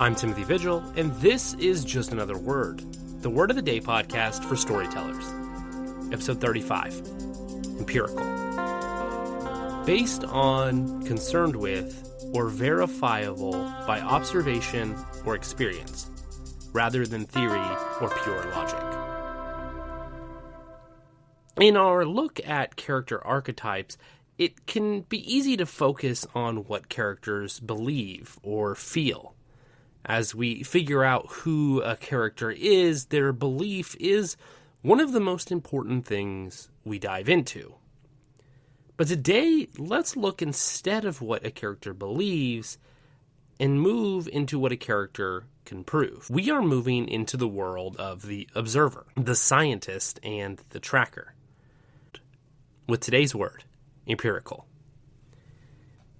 I'm Timothy Vigil, and this is Just Another Word, the Word of the Day podcast for storytellers. Episode 35, Empirical. Based on, concerned with, or verifiable by observation or experience, rather than theory or pure logic. In our look at character archetypes, it can be easy to focus on what characters believe or feel. As we figure out who a character is, their belief is one of the most important things we dive into. But today, let's look instead of what a character believes and move into what a character can prove. We are moving into the world of the observer, the scientist, and the tracker. With today's word, empirical.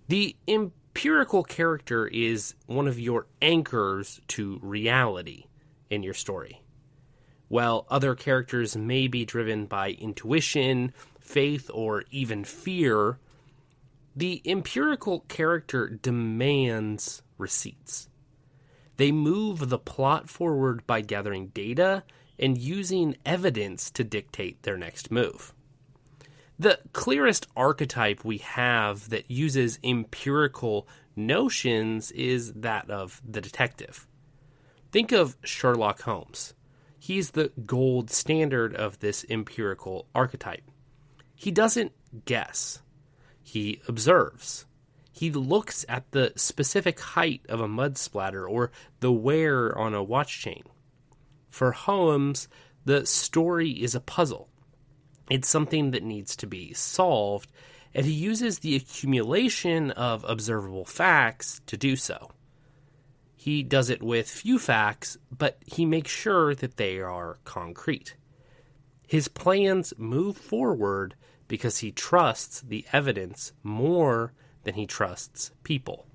The empirical character is one of your anchors to reality in your story. While other characters may be driven by intuition, faith, or even fear, the empirical character demands receipts. They move the plot forward by gathering data and using evidence to dictate their next move. The clearest archetype we have that uses empirical notions is that of the detective. Think of Sherlock Holmes. He's the gold standard of this empirical archetype. He doesn't guess. He observes. He looks at the specific height of a mud splatter or the wear on a watch chain. For Holmes, the story is a puzzle. It's something that needs to be solved, and he uses the accumulation of observable facts to do so. He does it with few facts, but he makes sure that they are concrete. His plans move forward because he trusts the evidence more than he trusts people.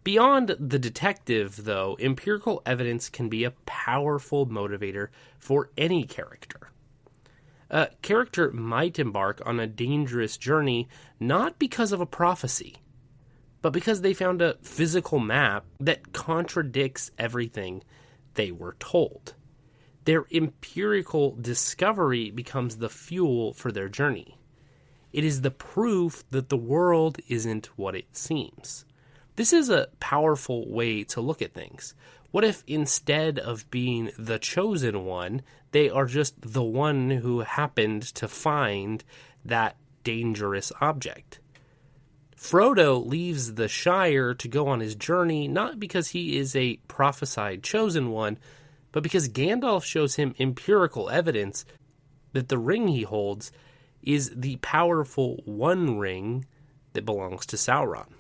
Beyond the detective, though, empirical evidence can be a powerful motivator for any character. A character might embark on a dangerous journey not because of a prophecy, but because they found a physical map that contradicts everything they were told. Their empirical discovery becomes the fuel for their journey. It is the proof that the world isn't what it seems. This is a powerful way to look at things. What if instead of being the chosen one, they are just the one who happened to find that dangerous object? Frodo leaves the Shire to go on his journey not because he is a prophesied chosen one, but because Gandalf shows him empirical evidence that the ring he holds is the powerful One Ring that belongs to Sauron.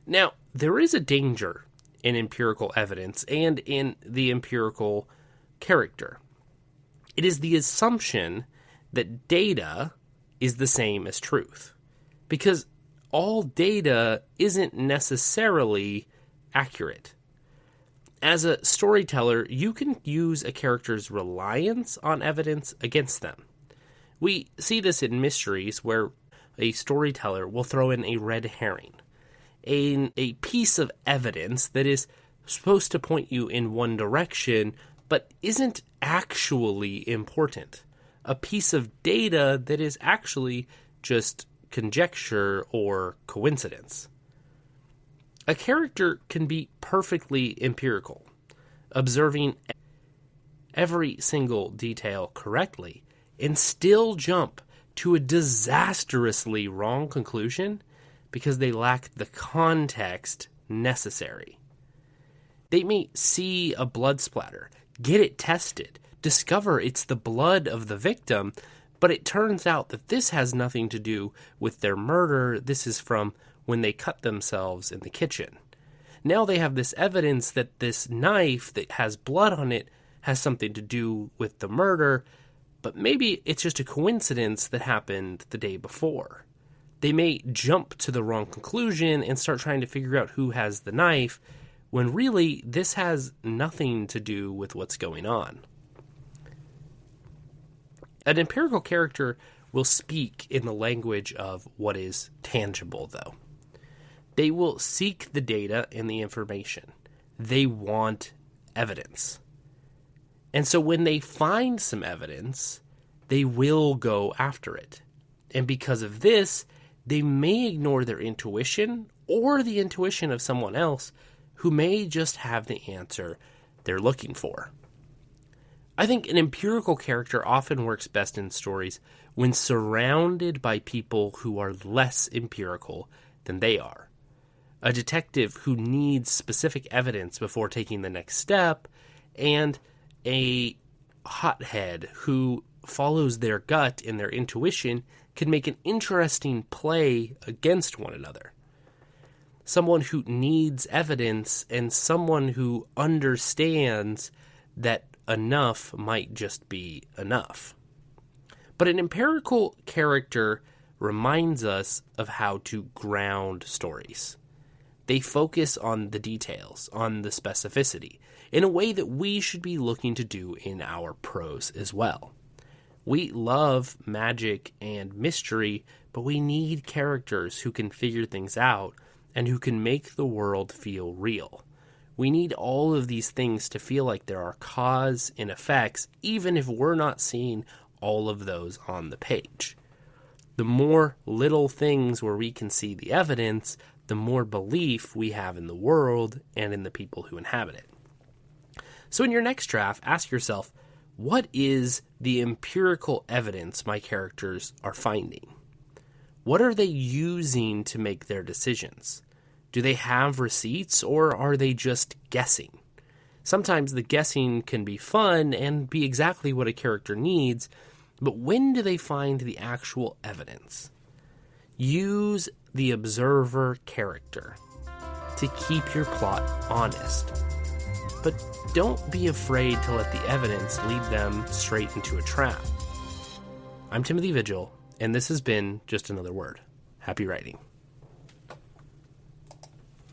Now, there is a danger in empirical evidence and in the empirical character. It is the assumption that data is the same as truth, because all data isn't necessarily accurate. As a storyteller, you can use a character's reliance on evidence against them. We see this in mysteries where a storyteller will throw in a red herring, a piece of evidence that is supposed to point you in one direction, but isn't actually important. A piece of data that is actually just conjecture or coincidence. A character can be perfectly empirical, observing every single detail correctly, and still jump to a disastrously wrong conclusion because they lack the context necessary. They may see a blood splatter, get it tested, discover it's the blood of the victim, but it turns out that this has nothing to do with their murder. This is from when they cut themselves in the kitchen. Now they have this evidence that this knife that has blood on it has something to do with the murder, but maybe it's just a coincidence that happened the day before. They may jump to the wrong conclusion and start trying to figure out who has the knife, when really this has nothing to do with what's going on. An empirical character will speak in the language of what is tangible, though. They will seek the data and the information. They want evidence. And so when they find some evidence, they will go after it. And because of this, they may ignore their intuition or the intuition of someone else who may just have the answer they're looking for. I think an empirical character often works best in stories when surrounded by people who are less empirical than they are. A detective who needs specific evidence before taking the next step, and a hothead who follows their gut and their intuition can make an interesting play against one another. Someone who needs evidence and someone who understands that enough might just be enough. But an empirical character reminds us of how to ground stories. They focus on the details, on the specificity, in a way that we should be looking to do in our prose as well. We love magic and mystery, but we need characters who can figure things out and who can make the world feel real. We need all of these things to feel like there are cause and effects, even if we're not seeing all of those on the page. The more little things where we can see the evidence, the more belief we have in the world and in the people who inhabit it. So in your next draft, ask yourself, what is the empirical evidence my characters are finding? What are they using to make their decisions? Do they have receipts, or are they just guessing? Sometimes the guessing can be fun and be exactly what a character needs, but when do they find the actual evidence? Use the observer character to keep your plot honest. But don't be afraid to let the evidence lead them straight into a trap. I'm Timothy Vigil, and this has been Just Another Word. Happy writing.